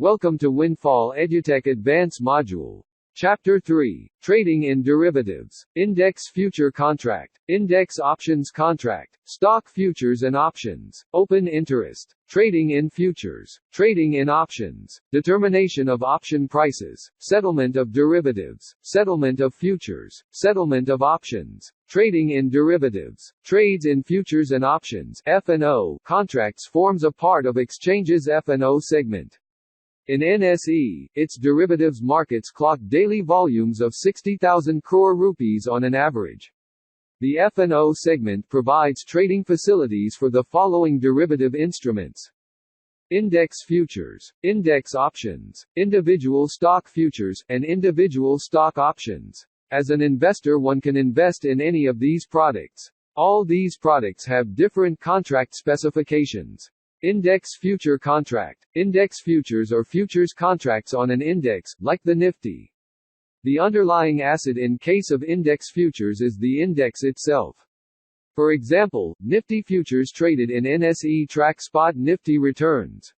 Welcome to Windfall Edutech Advanced Module. Chapter 3. Trading in Derivatives. Index Future Contract. Index Options Contract. Stock Futures and Options. Open Interest. Trading in Futures. Trading in Options. Determination of option prices. Settlement of derivatives. Settlement of futures. Settlement of options. Trading in derivatives. Trades in futures and options (F&O) contracts forms a part of exchange's F&O segment. In NSE, its derivatives markets clock daily volumes of 60,000 crore rupees on an average. The F&O segment provides trading facilities for the following derivative instruments: index futures, index options, individual stock futures, and individual stock options. As an investor, one can invest in any of these products. All these products have different contract specifications. Index future contract. Index futures or futures contracts on an index, like the Nifty. The underlying asset in case of index futures is the index itself. For example, Nifty futures traded in NSE track spot Nifty returns.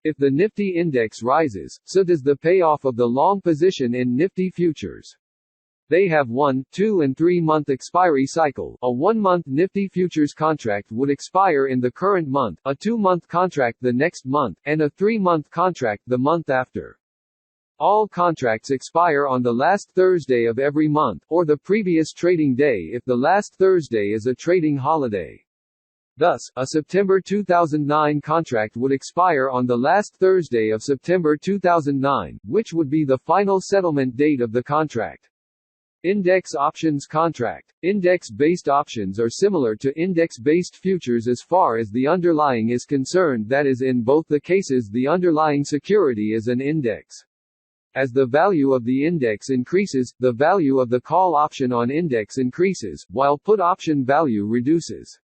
If the Nifty index rises, so does the payoff of the long position in Nifty futures. They have 1, 2 and 3 month expiry cycle. A 1-month Nifty futures contract would expire in the current month, a 2-month contract the next month, and a 3-month contract the month after. All contracts expire on the last Thursday of every month, or the previous trading day if the last Thursday is a trading holiday. Thus, a September 2009 contract would expire on the last Thursday of September 2009, which would be the final settlement date of the contract. Index options contract. Index-based options are similar to index-based futures as far as the underlying is concerned, that is, in both the cases the underlying security is an index. As the value of the index increases, the value of the call option on index increases, while put option value reduces.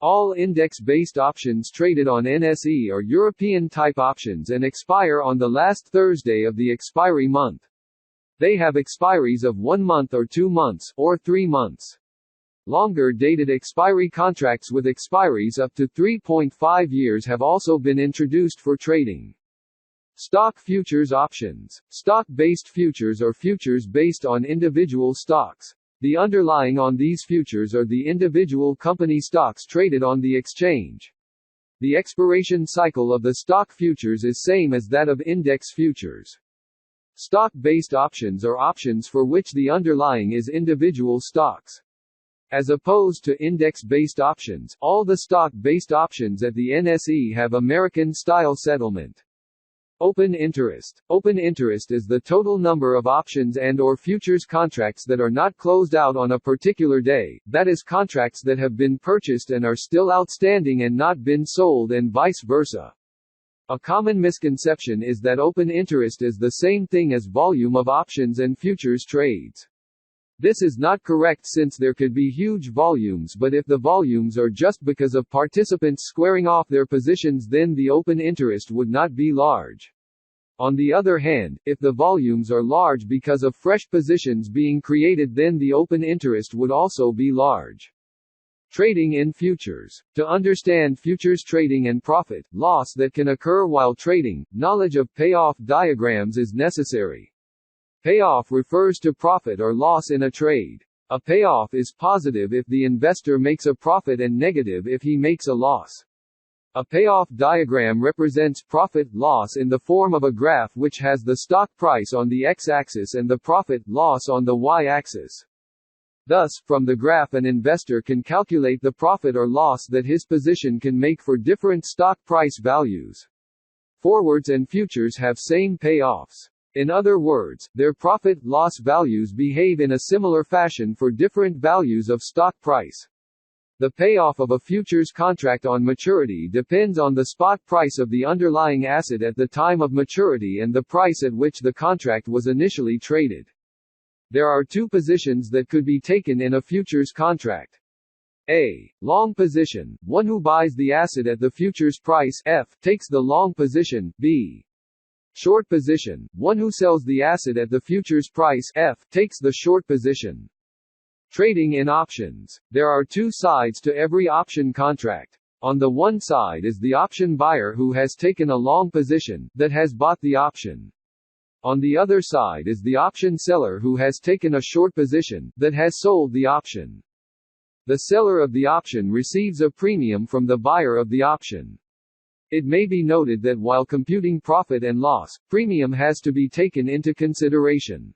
All index-based options traded on NSE are European-type options and expire on the last Thursday of the expiry month. They have expiries of 1 month or 2 months, or 3 months. Longer-dated expiry contracts with expiries up to 3.5 years have also been introduced for trading. Stock futures options. Stock-based futures or futures based on individual stocks. The underlying on these futures are the individual company stocks traded on the exchange. The expiration cycle of the stock futures is same as that of index futures. Stock-based options are options for which the underlying is individual stocks. As opposed to index-based options, all the stock-based options at the NSE have American-style settlement. Open interest. Open interest is the total number of options and/or futures contracts that are not closed out on a particular day, that is, contracts that have been purchased and are still outstanding and not been sold and vice versa. A common misconception is that open interest is the same thing as volume of options and futures trades. This is not correct, since there could be huge volumes, but if the volumes are just because of participants squaring off their positions, then the open interest would not be large. On the other hand, if the volumes are large because of fresh positions being created, then the open interest would also be large. Trading in futures. To understand futures trading and profit, loss that can occur while trading, knowledge of payoff diagrams is necessary. Payoff refers to profit or loss in a trade. A payoff is positive if the investor makes a profit and negative if he makes a loss. A payoff diagram represents profit-loss in the form of a graph which has the stock price on the x-axis and the profit-loss on the y-axis. Thus, from the graph an investor can calculate the profit or loss that his position can make for different stock price values. Forwards and futures have same payoffs. In other words, their profit-loss values behave in a similar fashion for different values of stock price. The payoff of a futures contract on maturity depends on the spot price of the underlying asset at the time of maturity and the price at which the contract was initially traded. There are 2 positions that could be taken in a futures contract. A. Long position, one who buys the asset at the futures price F, takes the long position. B. Short position, one who sells the asset at the futures price F, takes the short position. Trading in options. There are 2 sides to every option contract. On the one side is the option buyer who has taken a long position, that has bought the option. On the other side is the option seller who has taken a short position, that has sold the option. The seller of the option receives a premium from the buyer of the option. It may be noted that while computing profit and loss, premium has to be taken into consideration.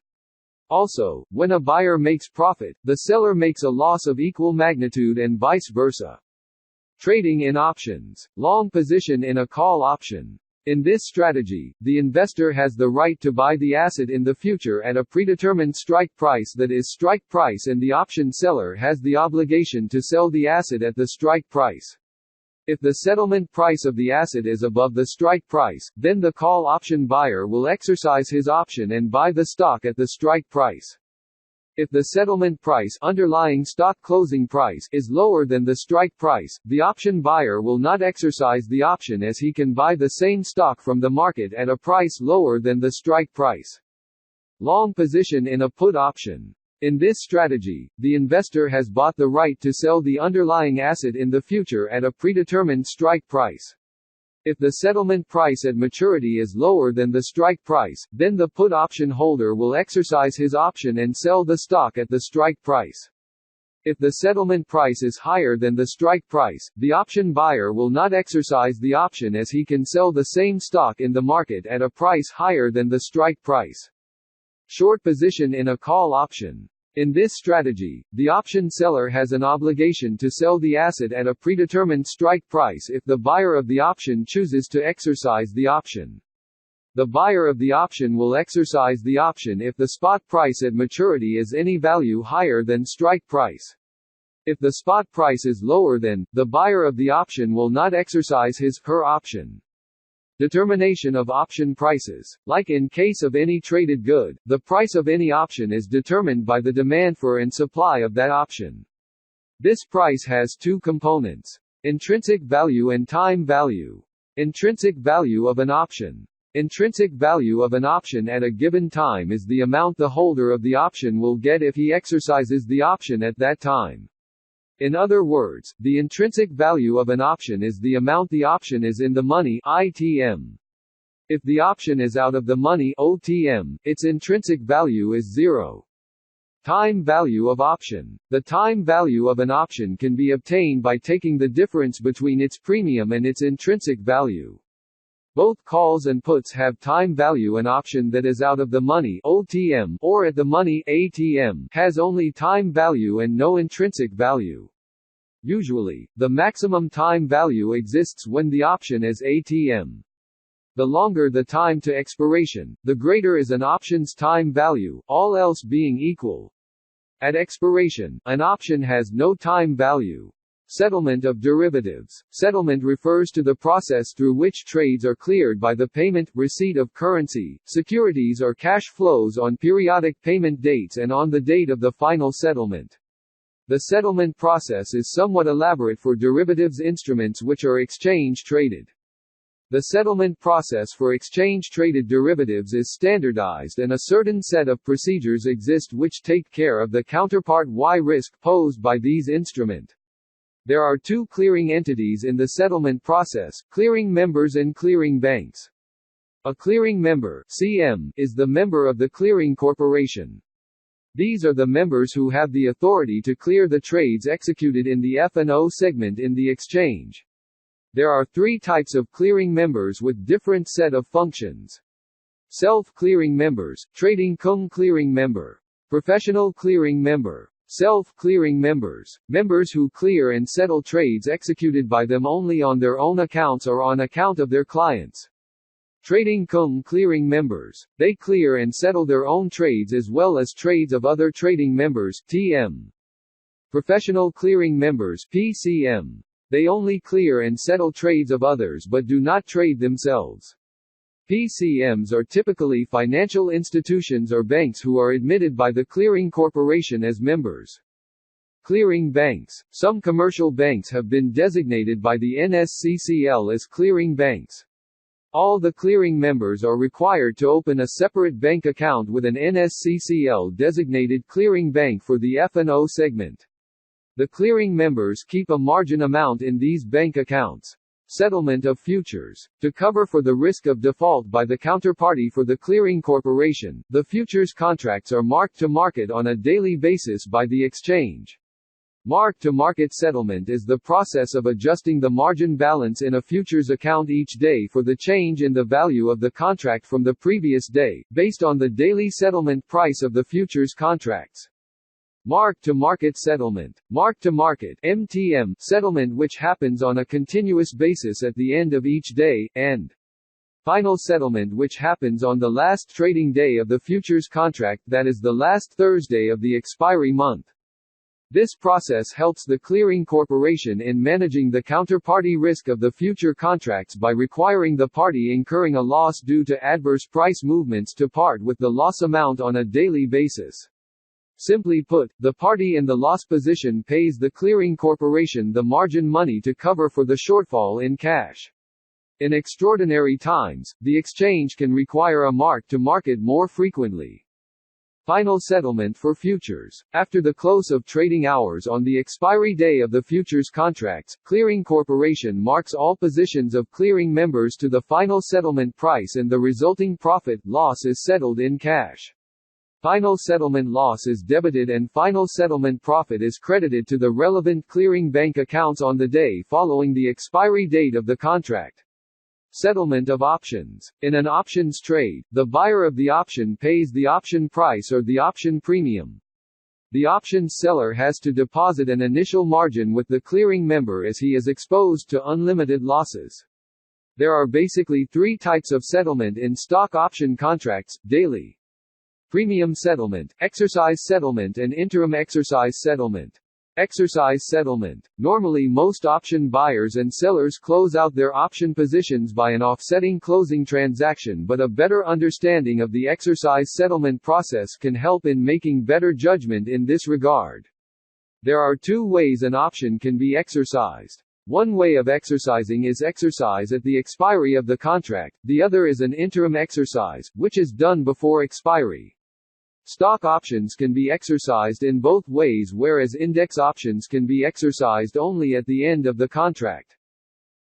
Also, when a buyer makes profit, the seller makes a loss of equal magnitude and vice versa. Trading in options. Long position in a call option. In this strategy, the investor has the right to buy the asset in the future at a predetermined strike price, that is strike price, and the option seller has the obligation to sell the asset at the strike price. If the settlement price of the asset is above the strike price, then the call option buyer will exercise his option and buy the stock at the strike price. If the settlement price, underlying stock closing price, is lower than the strike price, the option buyer will not exercise the option, as he can buy the same stock from the market at a price lower than the strike price. Long position in a put option. In this strategy, the investor has bought the right to sell the underlying asset in the future at a predetermined strike price. If the settlement price at maturity is lower than the strike price, then the put option holder will exercise his option and sell the stock at the strike price. If the settlement price is higher than the strike price, the option buyer will not exercise the option, as he can sell the same stock in the market at a price higher than the strike price. Short position in a call option. In this strategy, the option seller has an obligation to sell the asset at a predetermined strike price if the buyer of the option chooses to exercise the option. The buyer of the option will exercise the option if the spot price at maturity is any value higher than strike price. If the spot price is lower than, the buyer of the option will not exercise his/her option. Determination of option prices. Like in case of any traded good, the price of any option is determined by the demand for and supply of that option. This price has two components: intrinsic value and time value. Intrinsic value of an option. Intrinsic value of an option at a given time is the amount the holder of the option will get if he exercises the option at that time. In other words, the intrinsic value of an option is the amount the option is in the money (ITM). If the option is out of the money (OTM), its intrinsic value is zero. Time value of option. The time value of an option can be obtained by taking the difference between its premium and its intrinsic value. Both calls and puts have time value. An option that is out of the money (OTM) or at the money (ATM) has only time value and no intrinsic value. Usually, the maximum time value exists when the option is ATM. The longer the time to expiration, the greater is an option's time value, all else being equal. At expiration, an option has no time value. Settlement of derivatives. Settlement refers to the process through which trades are cleared by the payment, receipt of currency, securities or cash flows on periodic payment dates and on the date of the final settlement. The settlement process is somewhat elaborate for derivatives instruments which are exchange-traded. The settlement process for exchange-traded derivatives is standardized, and a certain set of procedures exist which take care of the counterpart Y risk posed by these instruments. There are two clearing entities in the settlement process: clearing members and clearing banks. A clearing member (CM) is the member of the clearing corporation. These are the members who have the authority to clear the trades executed in the F&O segment in the exchange. There are three types of clearing members with different set of functions: self-clearing members, trading cum clearing member, professional clearing member. Self-clearing members, members who clear and settle trades executed by them only on their own accounts or on account of their clients. Trading cum clearing members, they clear and settle their own trades as well as trades of other trading members (TM). Professional clearing members (PCM), they only clear and settle trades of others but do not trade themselves. PCMs are typically financial institutions or banks who are admitted by the clearing corporation as members. Clearing banks. Some commercial banks have been designated by the NSCCL as clearing banks. All the clearing members are required to open a separate bank account with an NSCCL designated clearing bank for the F&O segment. The clearing members keep a margin amount in these bank accounts. Settlement of futures. To cover for the risk of default by the counterparty for the clearing corporation, the futures contracts are marked to market on a daily basis by the exchange. Mark-to-market settlement is the process of adjusting the margin balance in a futures account each day for the change in the value of the contract from the previous day, based on the daily settlement price of the futures contracts. Mark-to-market settlement. Mark-to-market (MTM) settlement, which happens on a continuous basis at the end of each day, and final settlement, which happens on the last trading day of the futures contract, that is the last Thursday of the expiry month. This process helps the clearing corporation in managing the counterparty risk of the future contracts by requiring the party incurring a loss due to adverse price movements to part with the loss amount on a daily basis. Simply put, the party in the loss position pays the clearing corporation the margin money to cover for the shortfall in cash. In extraordinary times, the exchange can require a mark-to-market more frequently. Final settlement for futures. After the close of trading hours on the expiry day of the futures contracts, clearing corporation marks all positions of clearing members to the final settlement price, and the resulting profit/loss is settled in cash. Final settlement loss is debited and final settlement profit is credited to the relevant clearing bank accounts on the day following the expiry date of the contract. Settlement of options. In an options trade, the buyer of the option pays the option price or the option premium. The options seller has to deposit an initial margin with the clearing member as he is exposed to unlimited losses. There are basically three types of settlement in stock option contracts: daily, premium settlement, exercise settlement, and interim exercise settlement. Exercise settlement. Normally most option buyers and sellers close out their option positions by an offsetting closing transaction, but a better understanding of the exercise settlement process can help in making better judgment in this regard. There are two ways an option can be exercised. One way of exercising is exercise at the expiry of the contract, the other is an interim exercise, which is done before expiry. Stock options can be exercised in both ways, whereas index options can be exercised only at the end of the contract.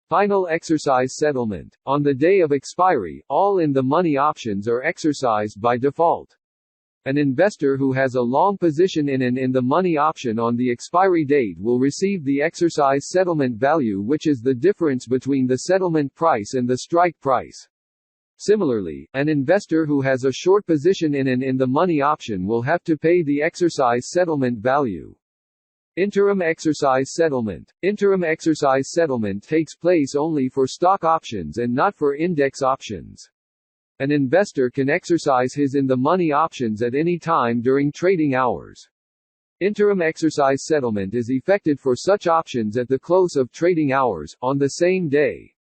Final exercise settlement. On the day of expiry, all in-the-money options are exercised by default. An investor who has a long position in an in-the-money option on the expiry date will receive the exercise settlement value, which is the difference between the settlement price and the strike price. Similarly, an investor who has a short position in an in-the-money option will have to pay the exercise settlement value. Interim exercise settlement. Interim exercise settlement takes place only for stock options and not for index options. An investor can exercise his in-the-money options at any time during trading hours. Interim exercise settlement is effected for such options at the close of trading hours, on the same day.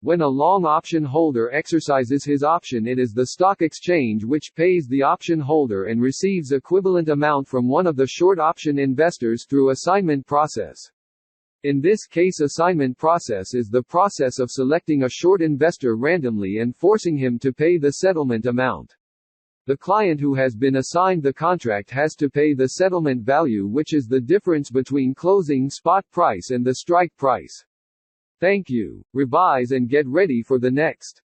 When a long option holder exercises his option, it is the stock exchange which pays the option holder and receives equivalent amount from one of the short option investors through assignment process. In this case, assignment process is the process of selecting a short investor randomly and forcing him to pay the settlement amount. The client who has been assigned the contract has to pay the settlement value, which is the difference between closing spot price and the strike price. Thank you. Revise and get ready for the next